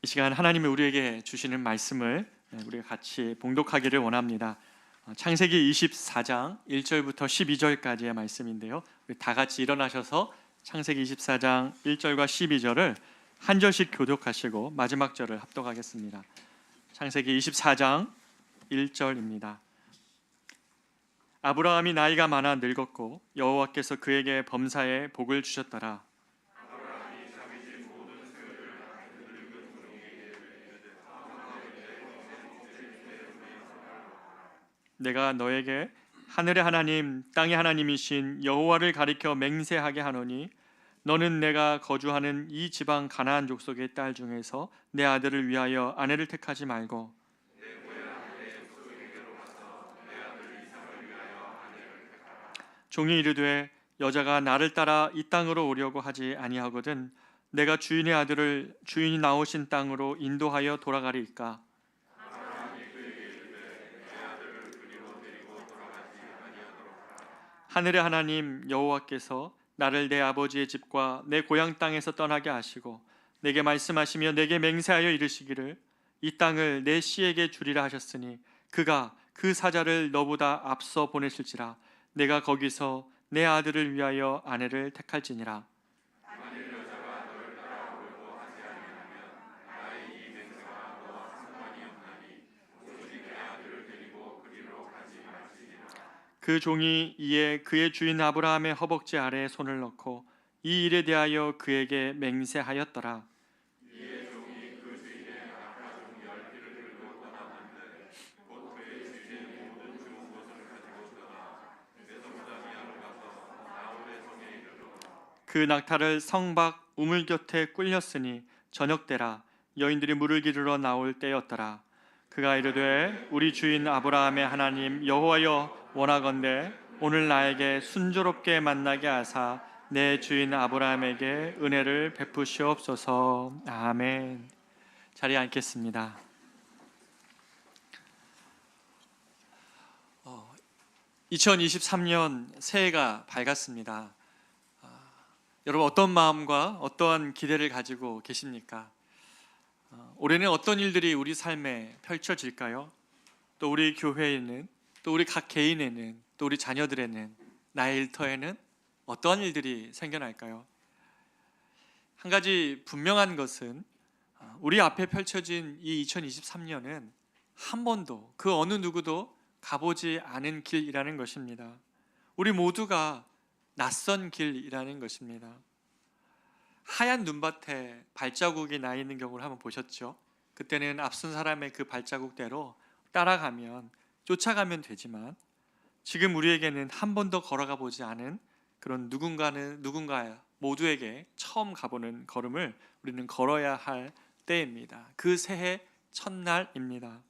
이 시간 하나님이 우리에게 주시는 말씀을 우리가 같이 봉독하기를 원합니다. 창세기 24장 1절부터 12절까지의 말씀인데요. 우리 다 같이 일어나셔서 창세기 24장 1절과 12절을 한 절씩 교독하시고 마지막 절을 합독하겠습니다. 창세기 24장 1절입니다. 아브라함이 나이가 많아 늙었고 여호와께서 그에게 범사에 복을 주셨더라. 내가 너에게 하늘의 하나님 땅의 하나님이신 여호와를 가리켜 맹세하게 하노니 너는 내가 거주하는 이 지방 가나안 족속의 딸 중에서 내 아들을 위하여 아내를 택하지 말고 종이 이르되 여자가 나를 따라 이 땅으로 오려고 하지 아니하거든 내가 주인의 아들을 주인이 나오신 땅으로 인도하여 돌아가리이까. 하늘의 하나님 여호와께서 나를 내 아버지의 집과 내 고향 땅에서 떠나게 하시고 내게 말씀하시며 내게 맹세하여 이르시기를 이 땅을 내 씨에게 주리라 하셨으니 그가 그 사자를 너보다 앞서 보내실지라 내가 거기서 내 아들을 위하여 아내를 택할지니라. 그 종이 이에 그의 주인 아브라함의 허벅지 아래에 손을 넣고 이 일에 대하여 그에게 맹세하였더라. 그 낙타를 성 밖 우물 곁에 꿀렸으니 저녁 때라 여인들이 물을 기르러 나올 때였더라. 그가 이르되 우리 주인 아브라함의 하나님 여호와여 원하건대 오늘 나에게 순조롭게 만나게 하사 내 주인 아브라함에게 은혜를 베푸시옵소서. 아멘. 자리에 앉겠습니다. 2023년 새해가 밝았습니다. 여러분 어떤 마음과 어떠한 기대를 가지고 계십니까? 올해는 어떤 일들이 우리 삶에 펼쳐질까요? 또 우리 교회에는, 또 우리 각 개인에는, 또 우리 자녀들에는, 나의 일터에는 어떠한 일들이 생겨날까요? 한 가지 분명한 것은 우리 앞에 펼쳐진 이 2023년은 한 번도 그 어느 누구도 가보지 않은 길이라는 것입니다. 우리 모두가 낯선 길이라는 것입니다. 하얀 눈밭에 발자국이 나 있는 경우를 한번 보셨죠? 그때는 앞선 사람의 그 발자국대로 따라가면, 쫓아가면 되지만 지금 우리에게는 한 번도 걸어가 보지 않은 그런 누군가 모두에게 처음 가보는 걸음을 우리는 걸어야 할 때입니다. 그 새해 첫날입니다.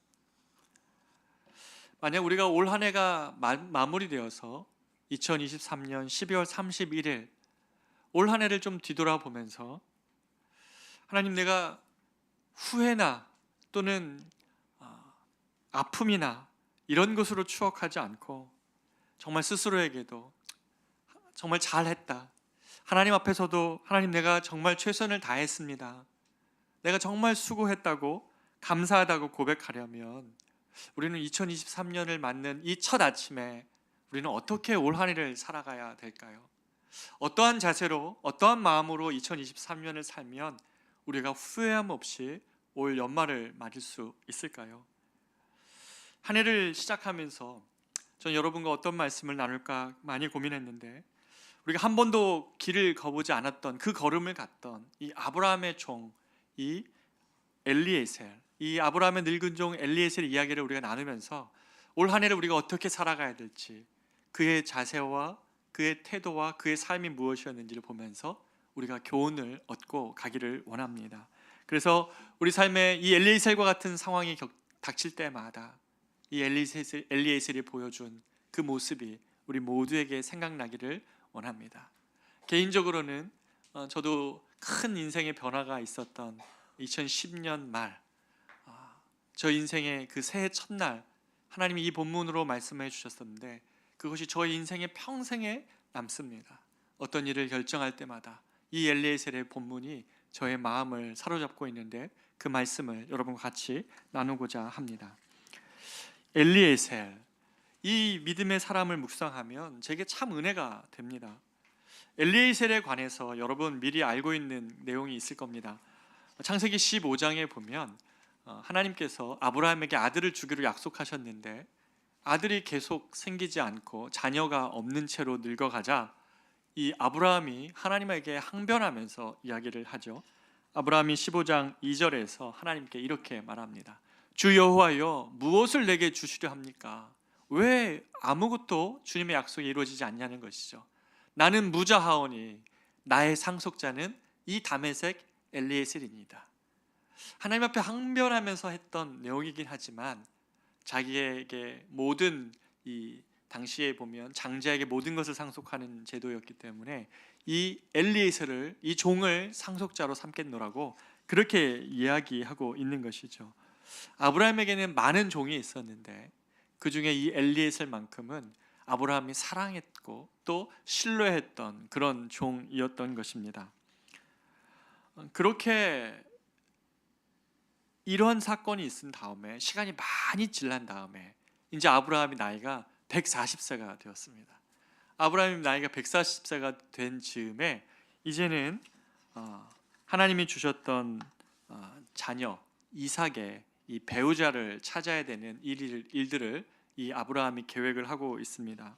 만약 우리가 올 한 해가 마무리되어서 2023년 12월 31일 올 한 해를 좀 뒤돌아보면서 하나님 내가 후회나 또는 아픔이나 이런 것으로 추억하지 않고 정말 스스로에게도 정말 잘했다. 하나님 앞에서도 하나님 내가 정말 최선을 다했습니다. 내가 정말 수고했다고 감사하다고 고백하려면 우리는 2023년을 맞는 이 첫 아침에 우리는 어떻게 올 한 해를 살아가야 될까요? 어떠한 자세로 어떠한 마음으로 2023년을 살면 우리가 후회함 없이 올 연말을 맞을 수 있을까요? 한 해를 시작하면서 전 여러분과 어떤 말씀을 나눌까 많이 고민했는데 우리가 한 번도 길을 가보지 않았던 그 걸음을 갔던 이 아브라함의 종, 이 엘리에셀, 이 아브라함의 늙은 종 엘리에셀의 이야기를 우리가 나누면서 올 한 해를 우리가 어떻게 살아가야 될지 그의 자세와 그의 태도와 그의 삶이 무엇이었는지를 보면서 우리가 교훈을 얻고 가기를 원합니다. 그래서 우리 삶에 이 엘리에셀과 같은 상황이 닥칠 때마다 이 엘리에셀이 보여준 그 모습이 우리 모두에게 생각나기를 원합니다. 개인적으로는 저도 큰 인생의 변화가 있었던 2010년 말 저 인생의 그 새해 첫날 하나님이 이 본문으로 말씀해 주셨었는데 그것이 저의 인생의 평생에 남습니다. 어떤 일을 결정할 때마다 이 엘리에셀의 본문이 저의 마음을 사로잡고 있는데 그 말씀을 여러분과 같이 나누고자 합니다. 엘리에셀, 이 믿음의 사람을 묵상하면 제게 참 은혜가 됩니다. 엘리에셀에 관해서 여러분 미리 알고 있는 내용이 있을 겁니다. 창세기 15장에 보면 하나님께서 아브라함에게 아들을 주기로 약속하셨는데 아들이 계속 생기지 않고 자녀가 없는 채로 늙어가자 이 아브라함이 하나님에게 항변하면서 이야기를 하죠. 아브라함이 15장 2절에서 하나님께 이렇게 말합니다. 주 여호와여, 무엇을 내게 주시려 합니까? 왜 아무것도 주님의 약속이 이루어지지 않냐는 것이죠. 나는 무자하오니 나의 상속자는 이 다메섹 엘리에셀입니다. 하나님 앞에 항변하면서 했던 내용이긴 하지만 자기에게 모든 이 당시에 보면 장자에게 모든 것을 상속하는 제도였기 때문에 이 엘리에셀을, 이 종을 상속자로 삼겠노라고 그렇게 이야기하고 있는 것이죠. 아브라함에게는 많은 종이 있었는데 그 중에 이 엘리에셀만큼은 아브라함이 사랑했고 또 신뢰했던 그런 종이었던 것입니다. 그렇게 이러한 사건이 있은 다음에 시간이 많이 지난 다음에 이제 아브라함이 나이가 140세가 되었습니다. 아브라함이 나이가 140세가 된 즈음에 이제는 하나님이 주셨던 자녀 이삭의 이 배우자를 찾아야 되는 일들을 이 아브라함이 계획을 하고 있습니다.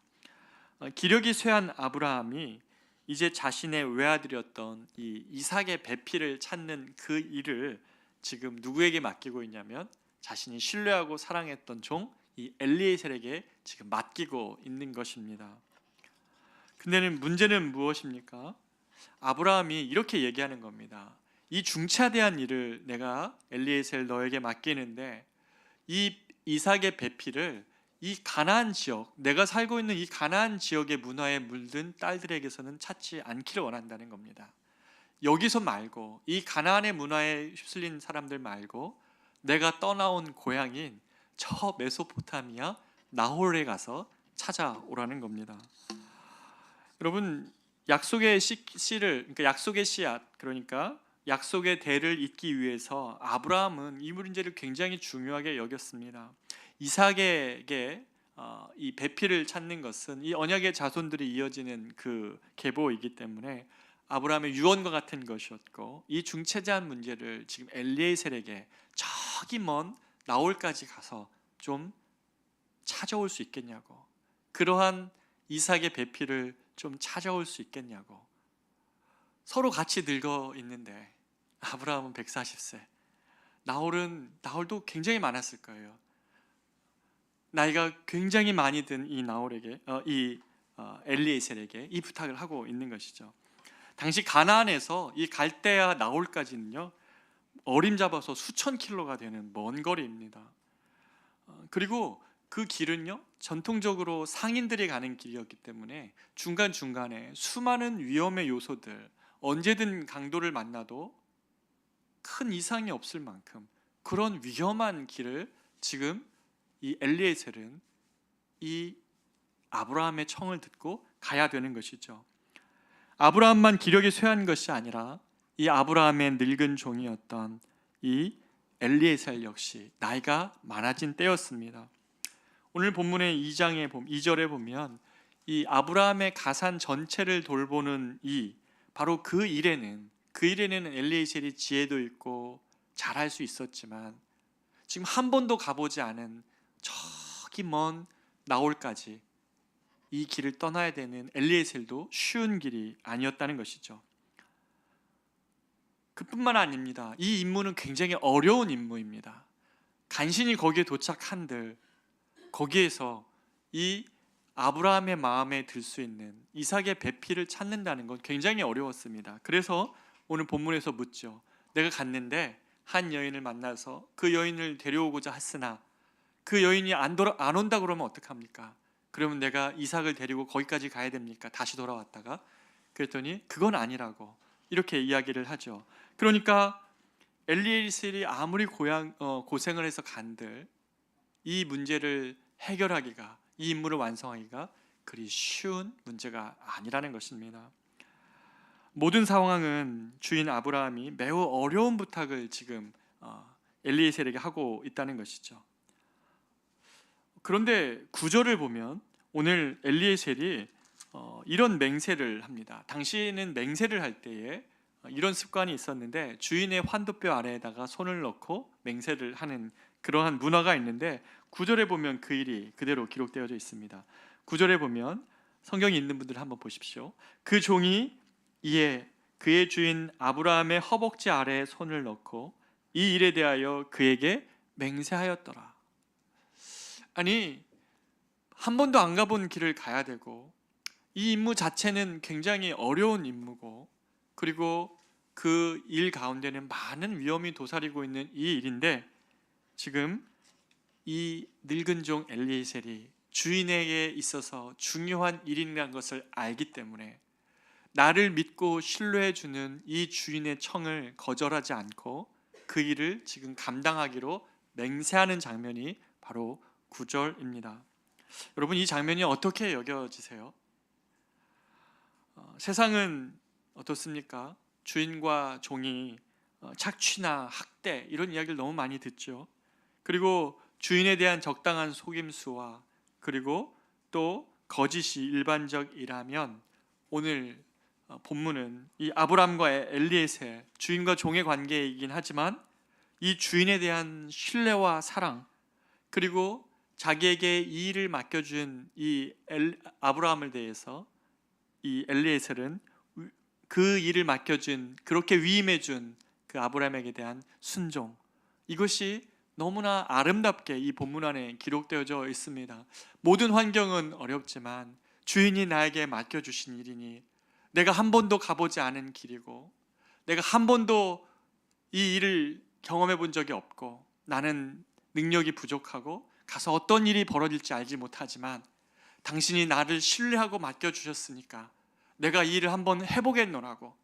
기력이 쇠한 아브라함이 이제 자신의 외아들이었던 이 이삭의 배필을 찾는 그 일을 지금 누구에게 맡기고 있냐면 자신이 신뢰하고 사랑했던 종 이 엘리에셀에게 지금 맡기고 있는 것입니다. 근데 문제는 무엇입니까? 아브라함이 이렇게 얘기하는 겁니다. 이 중차대한 일을 내가 엘리에셀 너에게 맡기는데 이 이삭의 배필을 이 가나안 지역, 내가 살고 있는 이 가나안 지역의 문화에 물든 딸들에게서는 찾지 않기를 원한다는 겁니다. 여기서 말고 이 가나안의 문화에 휩쓸린 사람들 말고 내가 떠나온 고향인 저 메소포타미아 나홀에 가서 찾아오라는 겁니다. 여러분, 약속의 씨를, 그러니까 약속의 씨앗, 그러니까 약속의 대를 잇기 위해서 아브라함은 이 문제를 굉장히 중요하게 여겼습니다. 이삭에게 이 배필을 찾는 것은 이 언약의 자손들이 이어지는 그 계보이기 때문에 아브라함의 유언과 같은 것이었고, 이 중체제한 문제를 지금 엘리에셀에게 저기 먼 나홀까지 가서 좀 찾아올 수 있겠냐고, 그러한 이삭의 배필을 좀 찾아올 수 있겠냐고. 서로 같이 늙어 있는데 아브라함은 140세, 나홀도 굉장히 많았을 거예요. 나이가 굉장히 많이 든 이 나홀에게 엘리에셀에게 이 부탁을 하고 있는 것이죠. 당시 가나안에서 이 갈대아 나홀까지는요 어림잡아서 수천 킬로가 되는 먼 거리입니다. 그리고 그 길은요 전통적으로 상인들이 가는 길이었기 때문에 중간중간에 수많은 위험의 요소들, 언제든 강도를 만나도 큰 이상이 없을 만큼 그런 위험한 길을 지금 이 엘리에셀은 이 아브라함의 청을 듣고 가야 되는 것이죠. 아브라함만 기력이 쇠한 것이 아니라 이 아브라함의 늙은 종이었던 이 엘리에셀 역시 나이가 많아진 때였습니다. 오늘 본문의 2절에 보면 이 아브라함의 가산 전체를 돌보는 바로 그 일에는 엘리에셀이 지혜도 있고 잘할 수 있었지만 지금 한 번도 가보지 않은 저기 먼 나홀까지 이 길을 떠나야 되는 엘리에셀도 쉬운 길이 아니었다는 것이죠. 그뿐만 아닙니다. 이 임무는 굉장히 어려운 임무입니다. 간신히 거기에 도착한들 거기에서 이 아브라함의 마음에 들 수 있는 이삭의 배필을 찾는다는 건 굉장히 어려웠습니다. 그래서 오늘 본문에서 묻죠. 내가 갔는데 한 여인을 만나서 그 여인을 데려오고자 했으나 그 여인이 안 온다 그러면 어떡합니까? 그러면 내가 이삭을 데리고 거기까지 가야 됩니까? 다시 돌아왔다가? 그랬더니 그건 아니라고 이렇게 이야기를 하죠. 그러니까 엘리에셀이 아무리 고생을 해서 간들 이 문제를 해결하기가, 이 임무를 완성하기가 그리 쉬운 문제가 아니라는 것입니다. 모든 상황은 주인 아브라함이 매우 어려운 부탁을 지금 엘리에셀에게 하고 있다는 것이죠. 그런데 구절을 보면 오늘 엘리에셀이 이런 맹세를 합니다. 당시에는 맹세를 할 때에 이런 습관이 있었는데 주인의 환도뼈 아래에다가 손을 넣고 맹세를 하는 그러한 문화가 있는데, 구절에 보면 그 일이 그대로 기록되어져 있습니다. 구절에 보면 성경이 있는 분들 한번 보십시오. 그 종이 이에 그의 주인 아브라함의 허벅지 아래에 손을 넣고 이 일에 대하여 그에게 맹세하였더라. 아니, 한 번도 안 가본 길을 가야 되고 이 임무 자체는 굉장히 어려운 임무고, 그리고 그 일 가운데는 많은 위험이 도사리고 있는 이 일인데, 지금 이 늙은 종 엘리에셀이 주인에게 있어서 중요한 일이라는 것을 알기 때문에 나를 믿고 신뢰해 주는 이 주인의 청을 거절하지 않고 그 일을 지금 감당하기로 맹세하는 장면이 바로 9절입니다. 여러분, 이 장면이 어떻게 여겨지세요? 세상은 어떻습니까? 주인과 종이 착취나 학대 이런 이야기를 너무 많이 듣죠. 그리고 주인에 대한 적당한 속임수와 그리고 또 거짓이 일반적이라면, 오늘 본문은 이 아브람과 엘리에셀, 주인과 종의 관계이긴 하지만 이 주인에 대한 신뢰와 사랑, 그리고 자기에게 이 일을 맡겨준 이 아브라함을 대해서 이 엘리에셀은 그 일을 맡겨준, 그렇게 위임해준 그 아브라함에게 대한 순종, 이것이 너무나 아름답게 이 본문 안에 기록되어져 있습니다. 모든 환경은 어렵지만 주인이 나에게 맡겨주신 일이니, 내가 한 번도 가보지 않은 길이고 내가 한 번도 이 일을 경험해 본 적이 없고 나는 능력이 부족하고 가서 어떤 일이 벌어질지 알지 못하지만 당신이 나를 신뢰하고 맡겨주셨으니까 내가 이 일을 한번 해보겠노라고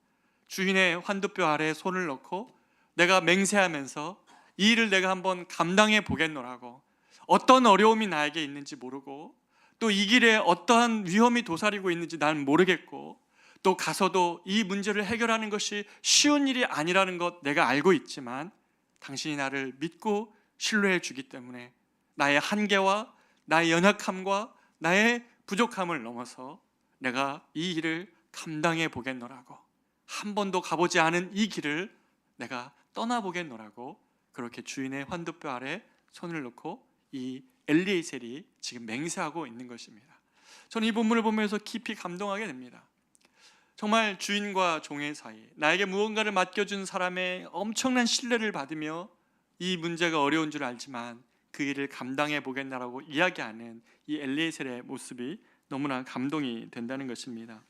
주인의 환도뼈 아래에 손을 넣고 내가 맹세하면서 이 일을 내가 한번 감당해 보겠노라고, 어떤 어려움이 나에게 있는지 모르고 또 이 길에 어떠한 위험이 도사리고 있는지 난 모르겠고 또 가서도 이 문제를 해결하는 것이 쉬운 일이 아니라는 것 내가 알고 있지만 당신이 나를 믿고 신뢰해 주기 때문에 나의 한계와 나의 연약함과 나의 부족함을 넘어서 내가 이 일을 감당해 보겠노라고, 한 번도 가보지 않은 이 길을 내가 떠나보겠노라고 그렇게 주인의 환도뼈 아래 손을 놓고 이 엘리에셀이 지금 맹세하고 있는 것입니다. 저는 이 본문을 보면서 깊이 감동하게 됩니다. 정말 주인과 종의 사이, 나에게 무언가를 맡겨준 사람의 엄청난 신뢰를 받으며 이 문제가 어려운 줄 알지만 그 일을 감당해 보겠나라고 이야기하는 이 엘리에셀의 모습이 너무나 감동이 된다는 것입니다.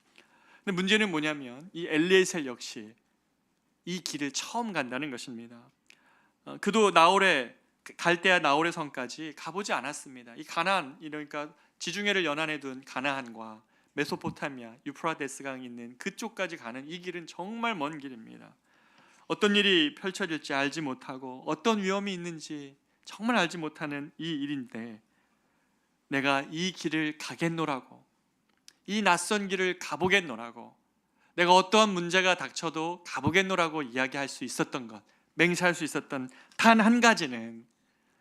근데 문제는 뭐냐면 이 엘리에셀 역시 이 길을 처음 간다는 것입니다. 그도 나홀의 갈대아 나홀의 성까지 가보지 않았습니다. 이 가나안, 그러니까 지중해를 연안에 둔 가나안과 메소포타미아, 유프라데스 강이 있는 그쪽까지 가는 이 길은 정말 먼 길입니다. 어떤 일이 펼쳐질지 알지 못하고 어떤 위험이 있는지 정말 알지 못하는 이 일인데, 내가 이 길을 가겠노라고, 이 낯선 길을 가보겠노라고, 내가 어떠한 문제가 닥쳐도 가보겠노라고 이야기할 수 있었던 것, 맹세할 수 있었던 단 한 가지는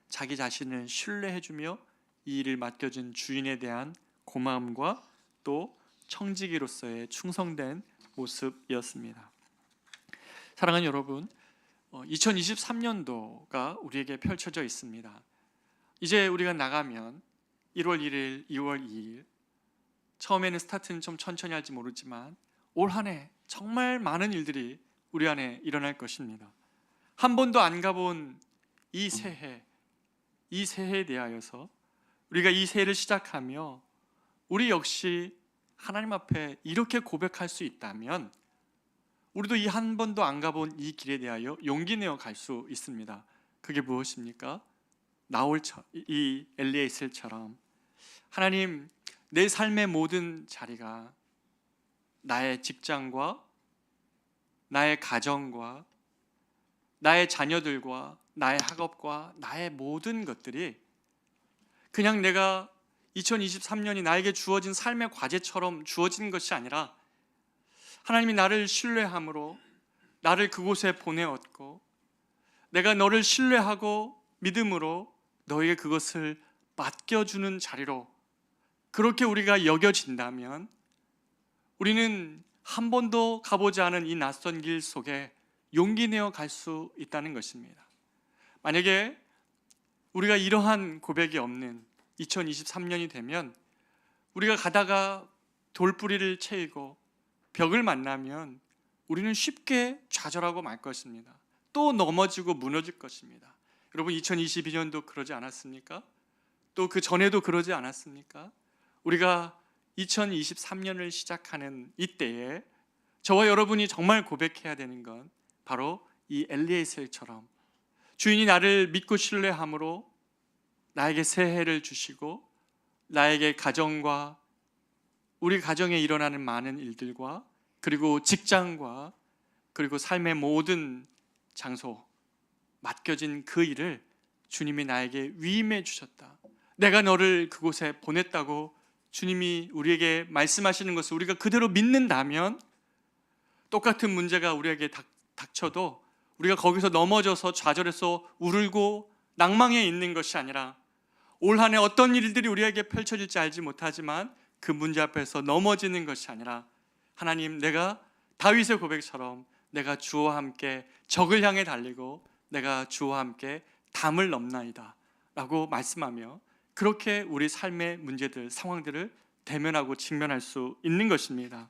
자기 자신을 신뢰해주며 이 일을 맡겨준 주인에 대한 고마움과 또 청지기로서의 충성된 모습이었습니다. 사랑하는 여러분, 2023년도가 우리에게 펼쳐져 있습니다. 이제 우리가 나가면 1월 1일, 2월 2일, 처음에는 스타트는 좀 천천히 할지 모르지만 올 한 해 정말 많은 일들이 우리 안에 일어날 것입니다. 한 번도 안 가본 이 새해에 대하여서 우리가 이 새해를 시작하며 우리 역시 하나님 앞에 이렇게 고백할 수 있다면 우리도 이 한 번도 안 가본 이 길에 대하여 용기 내어 갈 수 있습니다. 그게 무엇입니까? 이 엘리에셀처럼 하나님, 내 삶의 모든 자리가, 나의 직장과 나의 가정과 나의 자녀들과 나의 학업과 나의 모든 것들이 그냥 내가 2023년이 나에게 주어진 삶의 과제처럼 주어진 것이 아니라 하나님이 나를 신뢰함으로 나를 그곳에 보내었고, 내가 너를 신뢰하고 믿음으로 너에게 그것을 맡겨주는 자리로 그렇게 우리가 여겨진다면 우리는 한 번도 가보지 않은 이 낯선 길 속에 용기 내어 갈 수 있다는 것입니다. 만약에 우리가 이러한 고백이 없는 2023년이 되면 우리가 가다가 돌뿌리를 채이고 벽을 만나면 우리는 쉽게 좌절하고 말 것입니다. 또 넘어지고 무너질 것입니다. 여러분, 2022년도 그러지 않았습니까? 또 그 전에도 그러지 않았습니까? 우리가 2023년을 시작하는 이때에 저와 여러분이 정말 고백해야 되는 건 바로 이 엘리에셀처럼 주인이 나를 믿고 신뢰함으로 나에게 새해를 주시고 나에게 가정과 우리 가정에 일어나는 많은 일들과 그리고 직장과 그리고 삶의 모든 장소 맡겨진 그 일을 주님이 나에게 위임해 주셨다. 내가 너를 그곳에 보냈다고 주님이 우리에게 말씀하시는 것을 우리가 그대로 믿는다면 똑같은 문제가 우리에게 닥쳐도 우리가 거기서 넘어져서 좌절해서 울고 낭망해 있는 것이 아니라 올 한 해 어떤 일들이 우리에게 펼쳐질지 알지 못하지만 그 문제 앞에서 넘어지는 것이 아니라 하나님, 내가 다윗의 고백처럼 내가 주와 함께 적을 향해 달리고 내가 주와 함께 담을 넘나이다 라고 말씀하며 그렇게 우리 삶의 문제들, 상황들을 대면하고 직면할 수 있는 것입니다.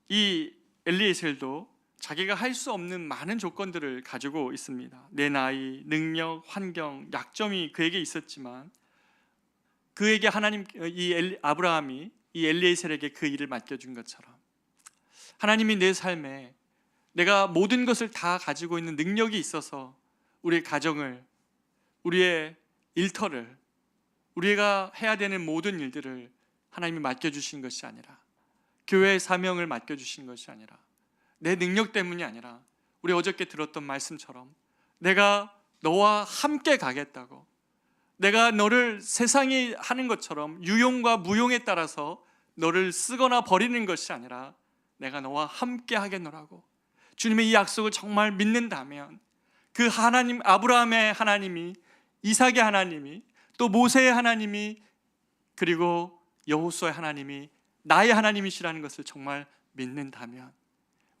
이 엘리에셀도 자기가 할 수 없는 많은 조건들을 가지고 있습니다. 내 나이, 능력, 환경, 약점이 그에게 있었지만 그에게 하나님, 아브라함이 이 엘리에셀에게 그 일을 맡겨준 것처럼 하나님이 내 삶에 내가 모든 것을 다 가지고 있는 능력이 있어서 우리의 가정을, 우리의 일터를, 우리가 해야 되는 모든 일들을 하나님이 맡겨주신 것이 아니라 교회의 사명을 맡겨주신 것이 아니라 내 능력 때문이 아니라 우리 어저께 들었던 말씀처럼 내가 너와 함께 가겠다고, 내가 너를 세상이 하는 것처럼 유용과 무용에 따라서 너를 쓰거나 버리는 것이 아니라 내가 너와 함께 하겠노라고 주님의 이 약속을 정말 믿는다면 그 하나님, 아브라함의 하나님이, 이삭의 하나님이, 또 모세의 하나님이, 그리고 여호수아의 하나님이 나의 하나님이시라는 것을 정말 믿는다면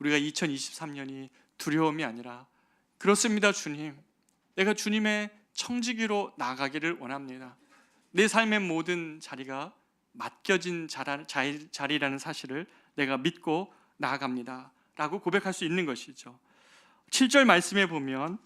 우리가 2023년이 두려움이 아니라 그렇습니다 주님, 내가 주님의 청지기로 나아가기를 원합니다. 내 삶의 모든 자리가 맡겨진 자리라는 사실을 내가 믿고 나아갑니다 라고 고백할 수 있는 것이죠. 7절 말씀에 보면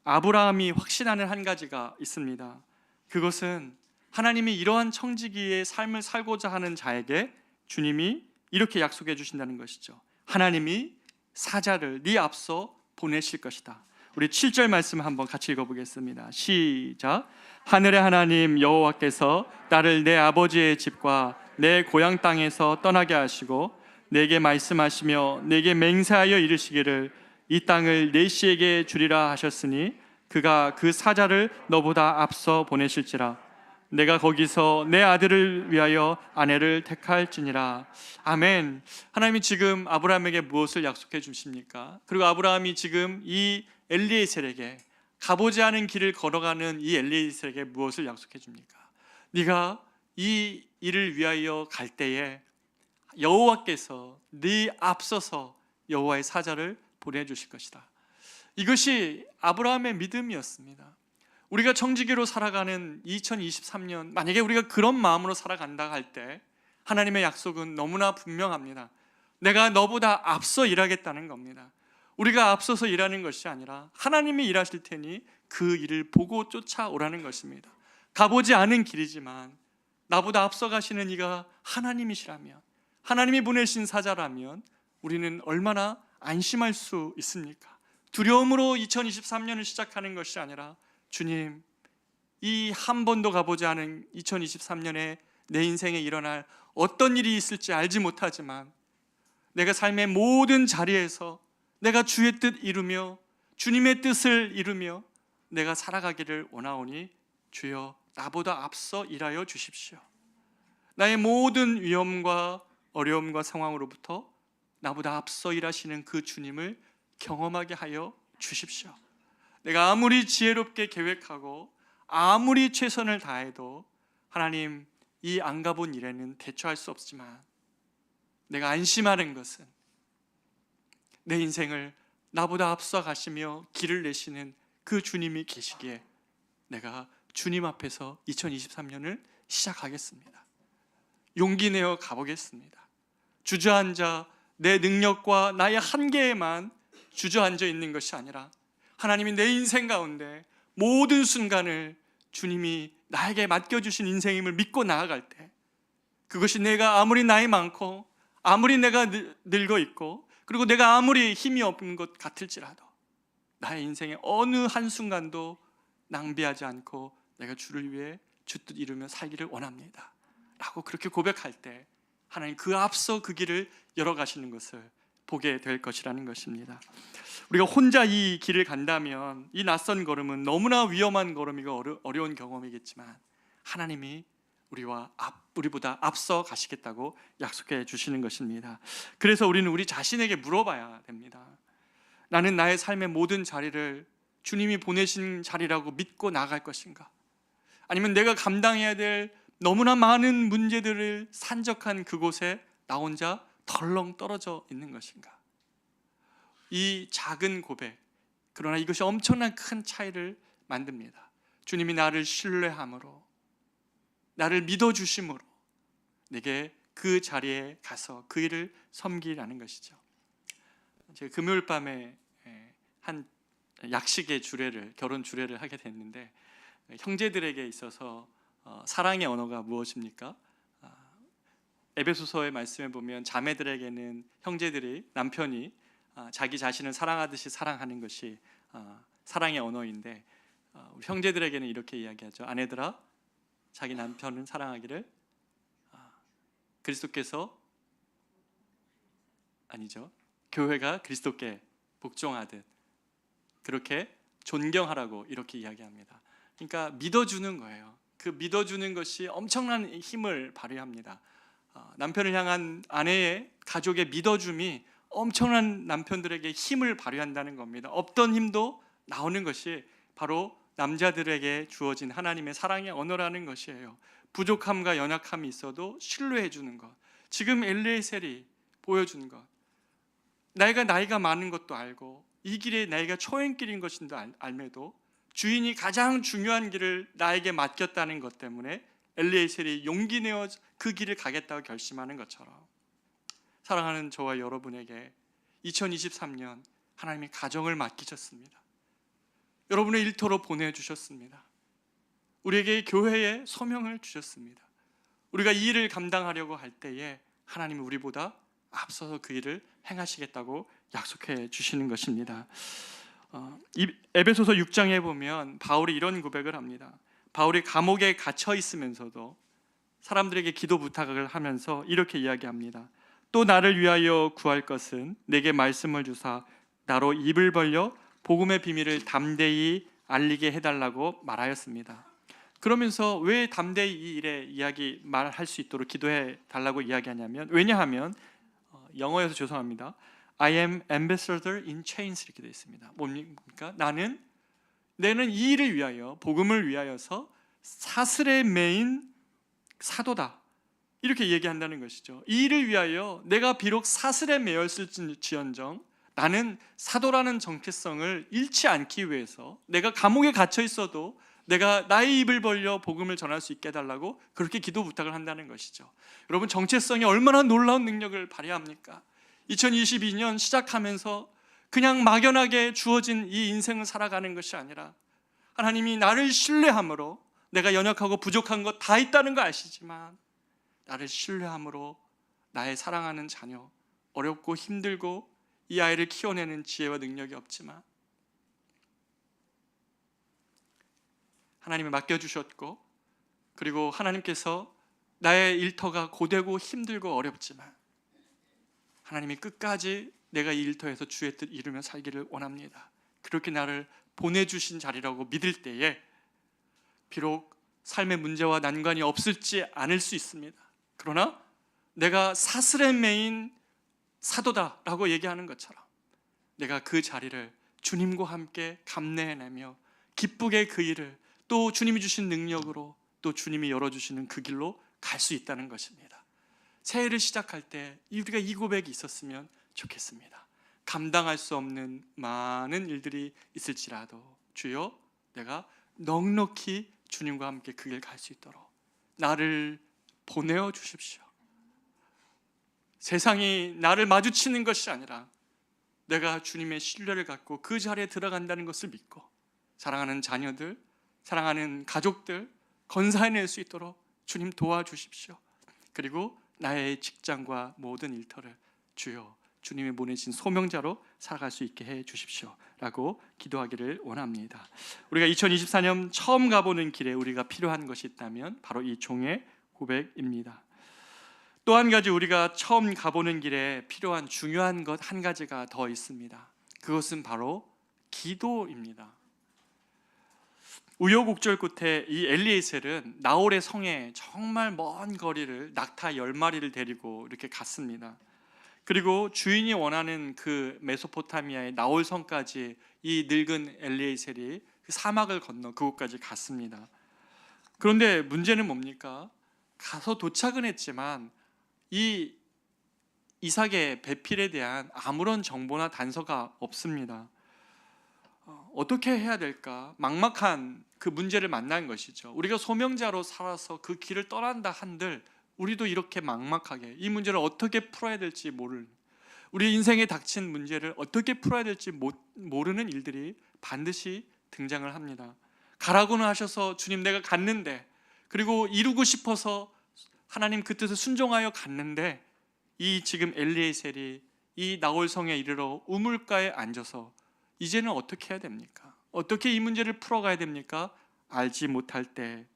아브라함이 확신하는 한 가지가 있습니다. 그것은 하나님이 이러한 청지기의 삶을 살고자 하는 자에게 주님이 이렇게 약속해 주신다는 것이죠. 하나님이 사자를 네 앞서 보내실 것이다. 우리 7절 말씀 한번 같이 읽어보겠습니다. 시작. 하늘의 하나님 여호와께서 나를 내 아버지의 집과 내 고향 땅에서 떠나게 하시고 내게 말씀하시며 내게 맹세하여 이르시기를 이 땅을 내 씨에게 주리라 하셨으니 그가 그 사자를 너보다 앞서 보내실지라. 내가 거기서 내 아들을 위하여 아내를 택할지니라. 아멘. 하나님이 지금 아브라함에게 무엇을 약속해 주십니까? 그리고 아브라함이 지금 이 엘리에셀에게, 가보지 않은 길을 걸어가는 이 엘리에셀에게 무엇을 약속해 줍니까? 네가 이 일을 위하여 갈 때에 여호와께서 네 앞서서 여호와의 사자를 보내주실 것이다. 이것이 아브라함의 믿음이었습니다. 우리가 청지기로 살아가는 2023년, 만약에 우리가 그런 마음으로 살아간다 할 때 하나님의 약속은 너무나 분명합니다. 내가 너보다 앞서 일하겠다는 겁니다. 우리가 앞서서 일하는 것이 아니라 하나님이 일하실 테니 그 일을 보고 쫓아오라는 것입니다. 가보지 않은 길이지만 나보다 앞서 가시는 이가 하나님이시라면, 하나님이 보내신 사자라면 우리는 얼마나 안심할 수 있습니까? 두려움으로 2023년을 시작하는 것이 아니라 주님, 이 한 번도 가보지 않은 2023년에 내 인생에 일어날 어떤 일이 있을지 알지 못하지만 내가 삶의 모든 자리에서 내가 주의 뜻 이루며 주님의 뜻을 이루며 내가 살아가기를 원하오니 주여 나보다 앞서 일하여 주십시오. 나의 모든 위험과 어려움과 상황으로부터 나보다 앞서 일하시는 그 주님을 경험하게 하여 주십시오. 내가 아무리 지혜롭게 계획하고 아무리 최선을 다해도 하나님, 이 안 가본 일에는 대처할 수 없지만 내가 안심하는 것은 내 인생을 나보다 앞서 가시며 길을 내시는 그 주님이 계시기에 내가 주님 앞에서 2023년을 시작하겠습니다. 용기 내어 가보겠습니다. 주저앉아 내 능력과 나의 한계에만 주저앉아 있는 것이 아니라 하나님이 내 인생 가운데 모든 순간을 주님이 나에게 맡겨주신 인생임을 믿고 나아갈 때, 그것이 내가 아무리 나이 많고 아무리 내가 늙어 있고 그리고 내가 아무리 힘이 없는 것 같을지라도 나의 인생의 어느 한순간도 낭비하지 않고 내가 주를 위해 주 뜻 이루며 살기를 원합니다 라고 그렇게 고백할 때 하나님 그 앞서 그 길을 열어가시는 것을 보게 될 것이라는 것입니다. 우리가 혼자 이 길을 간다면 이 낯선 걸음은 너무나 위험한 걸음이고 어려운 경험이겠지만 하나님이 우리보다 앞서 가시겠다고 약속해 주시는 것입니다. 그래서 우리는 우리 자신에게 물어봐야 됩니다. 나는 나의 삶의 모든 자리를 주님이 보내신 자리라고 믿고 나갈 것인가? 아니면 내가 감당해야 될 너무나 많은 문제들을 산적한 그곳에 나 혼자 덜렁 떨어져 있는 것인가? 이 작은 고백, 그러나 이것이 엄청난 큰 차이를 만듭니다. 주님이 나를 신뢰함으로, 나를 믿어주심으로 내게 그 자리에 가서 그 일을 섬기라는 것이죠. 제가 금요일 밤에 한 약식의 결혼 주례를 하게 됐는데, 형제들에게 있어서 사랑의 언어가 무엇입니까? 에베소서의 말씀에 보면 자매들에게는 형제들이, 남편이 자기 자신을 사랑하듯이 사랑하는 것이 사랑의 언어인데, 우리 형제들에게는 이렇게 이야기하죠. 아내들아, 자기 남편은 사랑하기를 그리스도께서, 아니죠, 교회가 그리스도께 복종하듯 그렇게 존경하라고 이렇게 이야기합니다. 그러니까 믿어주는 거예요. 그 믿어주는 것이 엄청난 힘을 발휘합니다. 남편을 향한 아내의, 가족의 믿어줌이 엄청난 남편들에게 힘을 발휘한다는 겁니다. 없던 힘도 나오는 것이 바로 남자들에게 주어진 하나님의 사랑의 언어라는 것이에요. 부족함과 연약함이 있어도 신뢰해 주는 것. 지금 엘리에셀이 보여준 것, 나이가 많은 것도 알고 이 길이 나이가 초행길인 것인도 알매도 주인이 가장 중요한 길을 나에게 맡겼다는 것 때문에 엘리에셀이 용기 내어 그 길을 가겠다고 결심하는 것처럼, 사랑하는 저와 여러분에게 2023년 하나님이 가정을 맡기셨습니다. 여러분의 일터로 보내주셨습니다. 우리에게 교회의 소명을 주셨습니다. 우리가 이 일을 감당하려고 할 때에 하나님이 우리보다 앞서서 그 일을 행하시겠다고 약속해 주시는 것입니다. 에베소서 6장에 보면 바울이 이런 고백을 합니다. 바울이 감옥에 갇혀 있으면서도 사람들에게 기도 부탁을 하면서 이렇게 이야기합니다. 또 나를 위하여 구할 것은 내게 말씀을 주사 나로 입을 벌려 복음의 비밀을 담대히 알리게 해달라고 말하였습니다. 그러면서 왜 담대히 이 일에 말할 수 있도록 기도해 달라고 이야기하냐면, 왜냐하면 영어에서 죄송합니다, I am ambassador in chains 이렇게 되어 있습니다. 뭡니까? 내는 이 일을 위하여, 복음을 위하여서 사슬에 매인 사도다, 이렇게 얘기한다는 것이죠. 이 일을 위하여 내가 비록 사슬에 매였을지언정 나는 사도라는 정체성을 잃지 않기 위해서, 내가 감옥에 갇혀 있어도 내가 나의 입을 벌려 복음을 전할 수 있게 해달라고 그렇게 기도 부탁을 한다는 것이죠. 여러분, 정체성이 얼마나 놀라운 능력을 발휘합니까? 2022년 시작하면서 그냥 막연하게 주어진 이 인생을 살아가는 것이 아니라, 하나님이 나를 신뢰함으로, 내가 연약하고 부족한 것 다 있다는 거 아시지만 나를 신뢰함으로 나의 사랑하는 자녀, 어렵고 힘들고 이 아이를 키워내는 지혜와 능력이 없지만 하나님이 맡겨주셨고, 그리고 하나님께서 나의 일터가 고되고 힘들고 어렵지만 하나님이 끝까지 내가 이 일터에서 주의 뜻 이루며 살기를 원합니다, 그렇게 나를 보내주신 자리라고 믿을 때에 비록 삶의 문제와 난관이 없을지 않을 수 있습니다. 그러나 내가 사슬에 매인 사도다라고 얘기하는 것처럼 내가 그 자리를 주님과 함께 감내해내며 기쁘게 그 일을 또 주님이 주신 능력으로 또 주님이 열어주시는 그 길로 갈 수 있다는 것입니다. 새해를 시작할 때 우리가 이 고백이 있었으면 좋겠습니다. 감당할 수 없는 많은 일들이 있을지라도 주여, 내가 넉넉히 주님과 함께 그 길 갈 수 있도록 나를 보내어 주십시오. 세상이 나를 마주치는 것이 아니라 내가 주님의 신뢰를 갖고 그 자리에 들어간다는 것을 믿고 사랑하는 자녀들, 사랑하는 가족들 건사해낼 수 있도록 주님 도와주십시오. 그리고 나의 직장과 모든 일터를 주여 주님이 보내신 소명자로 살아갈 수 있게 해 주십시오 라고 기도하기를 원합니다. 우리가 2024년 처음 가보는 길에 우리가 필요한 것이 있다면 바로 이 종의 고백입니다. 또 한 가지 우리가 처음 가보는 길에 필요한 중요한 것 한 가지가 더 있습니다. 그것은 바로 기도입니다. 우여곡절 끝에 이 엘리에셀은 나홀의 성에 정말 먼 거리를 낙타 10마리를 데리고 이렇게 갔습니다. 그리고 주인이 원하는 그 메소포타미아의 나홀 성까지 이 늙은 엘리에셀이 그 사막을 건너 그곳까지 갔습니다. 그런데 문제는 뭡니까? 가서 도착은 했지만 이 이삭의 배필에 대한 아무런 정보나 단서가 없습니다. 어떻게 해야 될까? 막막한 그 문제를 만난 것이죠. 우리가 소명자로 살아서 그 길을 떠난다 한들 우리도 이렇게 막막하게 이 문제를 어떻게 풀어야 될지 모르는, 우리 인생에 닥친 문제를 어떻게 풀어야 될지 모르는 일들이 반드시 등장을 합니다. 가라고는 하셔서 주님 내가 갔는데, 그리고 이루고 싶어서 하나님 그 뜻을 순종하여 갔는데, 이 지금 엘리에셀이 이 나홀성에 이르러 우물가에 앉아서 이제는 어떻게 해야 됩니까? 어떻게 이 문제를 풀어가야 됩니까? 알지 못할 때